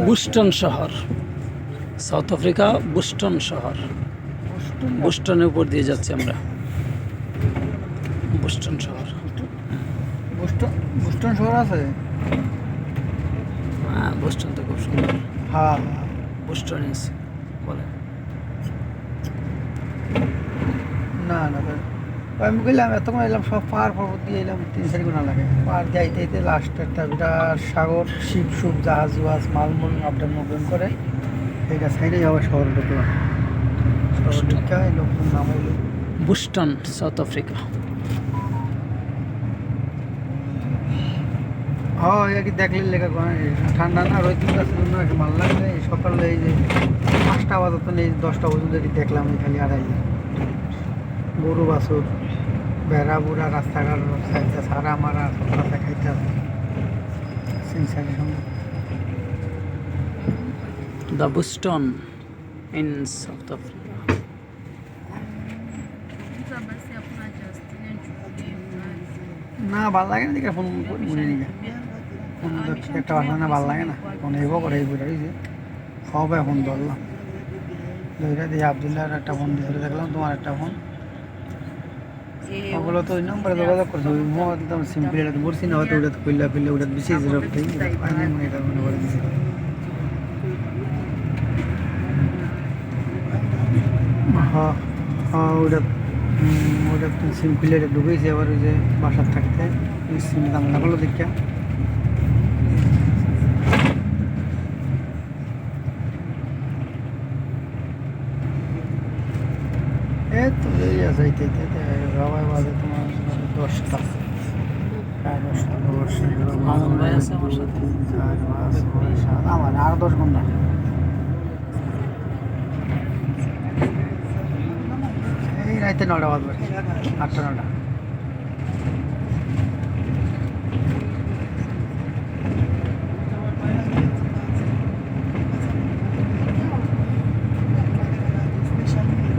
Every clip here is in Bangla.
বুস্টন শহর, সাউথ আফ্রিকা বুস্টন শহর। বুস্টনের উপর দিয়ে যাচ্ছি আমরা। বুস্টন শহর, বুস্টন শহর আছে। হ্যাঁ বুস্টন তো খুব সুন্দর। হ্যাঁ বুস্টনিস বলে। না না আমি গেলাম এতক্ষণ এলাম সব পাহাড় পর্বত দিয়ে এলাম 3-4 গুণা লাগে পাহাড় যাইতে যাইতে লাস্ট একটা বিরাট সাগর শিপ সুপ জাহাজ ওয়াজ মালমূল আপডাউন মুভমেন্ট করে এটা সাইডেই আবার শহর ঢুকলাম। শহর ঢুকা লোকজন নামাইলো। বুস্টন সাউথ আফ্রিকা। হ্যাঁ আর কি দেখলে লেখা ঠান্ডা না রোদ আছে জন্য একটু ভালো লাগবে। সকালে এই যে 5টা বাজে নেই 10টা পর্যন্ত দেখলাম খালি আড়াই গরু বাছুর বেড়া বুড়া রাস্তাঘাট সাইডে সারা মারা সব দেখাইতে আছে সেই সাইডের সঙ্গে। The Boston in South Africa. না ভালো লাগে না দেখে ফোন মনে নিয়ে ফোন একটা বাসা না ভালো লাগে না ফোন এবো করে এই বইটা যে সবাই ফোন ধরলাম ধরে দিয়ে আবদুল্লাহর একটা ফোন ধরে দেখলাম তোমার একটা ফোন ওগুলো তো ওই নম্বরে যোগাযোগ করছে ওই একদম সিম্পল এটা বলছি না হয়তো ওটা খুললে ফেললে ওটা বেশি এটা মনে করে দিয়েছে। হ্যাঁ হ্যাঁ ওটা ওটা সিম খুলে ঢুকেছে আবার ওই যে বাসার থাকতে সিম দাম লাগলো দেখা এই তো এই আছে সবাই বাজে তোমার 10টা মামুন ভাই আছে আমার সাথে। আমার আর 10 ঘন্টা এই রাইতে 9টা বাজবে 8টা 9টা।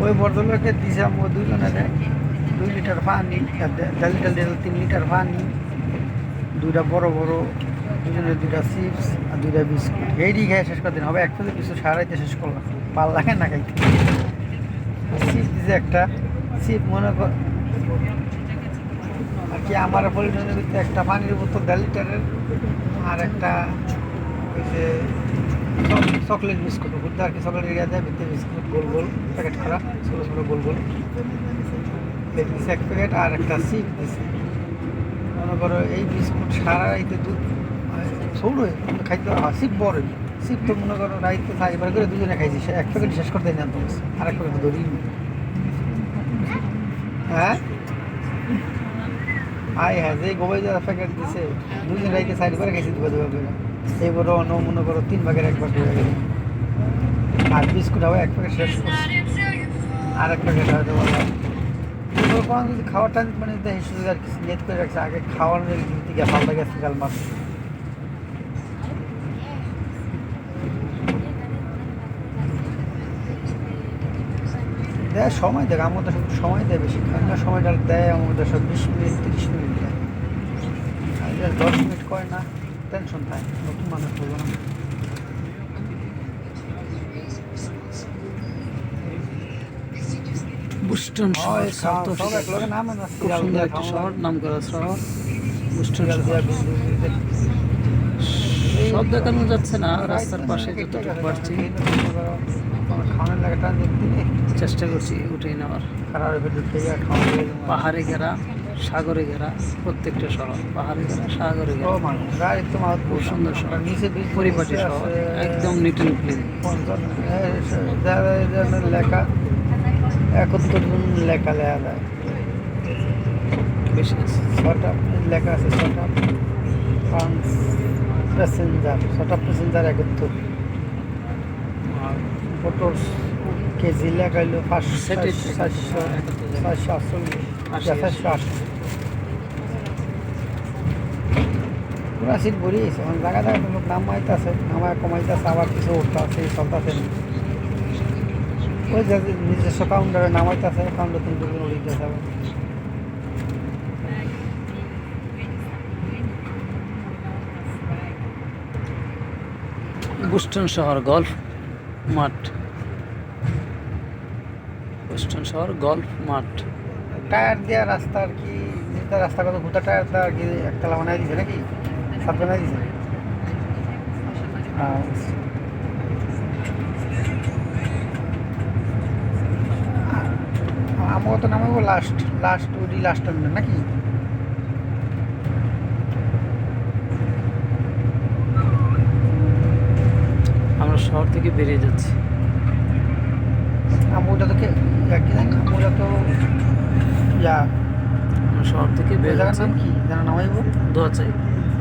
ওই ভদ্রলোকে দিছিলাম ও দুজনে 2 লিটার পানি 1.5 লিটার 3 লিটার পানি 2টা বড় বড় দুজনের 2টা চিপস আর 2টা বিস্কুট এইটি খেয়ে শেষ করে দিন হবে। 1 প্লেট বিস্কুট সারাইতে শেষ করলাম ভাল লাগে না খাইতে। চিপ দিছে একটা চিপ মনে কর আর কি আমার পলিথিনের ভিতরে একটা পানির বোতল 1.5 লিটারের আর একটা ওই যে চকলেট বিস্কুট বুঝতে আর কি চকলেট এরিয়া দেয় ভিতরে বিস্কুট গোল গোল প্যাকেট করা ছোটো ছোটো গোল গোল দিচ্ছে 1 প্যাকেট আর একটা চিপ দিছে। মনে করো এই বিস্কুট সারা রাইতে দুধ ছোড়োই খাইতে চিপ বড় চিপ তো মনে করো রাইতে 4বার করে দুজনে খাইছি 1 প্যাকেট শেষ করতে না তো আর 1 প্যাকেট ধরি। হ্যাঁ হ্যাঁ যে গোবাই যারা প্যাকেট দিছে দুজন রাইতে 4বার খাইছি 2 করে এইবার অন্য মনে করো 3 ভাগের 1 ভাগ হয়ে গেছে আর বিস্কুট হবে 1 প্যাকেট শেষ করছি আর 1 প্যাকেট হয়তো বললাম কোনো যদি খাওয়াটা মানে হিসেবে আর কিছু নেট করে রাখছে আগে খাওয়ানোর দিকে পাল্টা গেছে কাল মাছ দেয় সময় দেখ আমার সব সময় দেয় বেশি অন্য সময়টা দেয় আমাদের সব 20 মিনিট 30 মিনিট দেয় আর 10 মিনিট করে না টেনশন থাকে নতুন মানুষ বলবো না। বুস্টন শহর সাউথ আফ্রিকা। খুব সুন্দর একটা শহর, নাম করা শহর বুস্টন শহর। সব দেখানো যাচ্ছে না, রাস্তার পাশে যতটুকু পারছি চেষ্টা করছি উঠে নেওয়ার। পাহাড়ে ঘেরা সাগরে ঘেরা প্রত্যেকটা শহর পাহাড়ে ঘেরা সাগরে ঘেরা খুব সুন্দর শহর, পরিপাটি শহর, একদম নিট অ্যান্ড ক্লিন। লেখা 71 জন লেখা লেখা যায় বেশি 6টা লেখা আছে 6টা প্যাসেঞ্জার 6টা প্যাসেঞ্জার 71 আর ফটোর কেজি লেখাইলো 480 পুরা সিট ভরিয়েছে মানে জায়গা জায়গায় লোক নামাইতেছে নামায় কমাইতেছে আবার কিছু উঠতেছে চলতেছে ওই যে নিজস্ব কাউন্টারে নামাইতেছে কাউন্টার কিন্তু উড়িতেছে আবার বুস্টন শহর গল্ফ মাঠ, বুস্টন শহর গল্ফ মাঠ। টায়ার দেওয়া রাস্তা আর কি, যেটা রাস্তা কত ভূতা টায়ার দেওয়া আর কি একতলা বানাই দিছে নাকি, সাত বানাই দিছে। আমার তো নামাবো লাস্ট লাস্ট ওডি লাস্ট টার্মিনাল নাকি। আমরা শহর থেকে বেরিয়ে যাচ্ছি। আমুটা তো কি জানি, আমুটা তো ইয়া আমরা শহর থেকে ওই বেরিয়ে জায়গার যাচ্ছি নাম কি যেন নামাইবো। দোয়াচাই।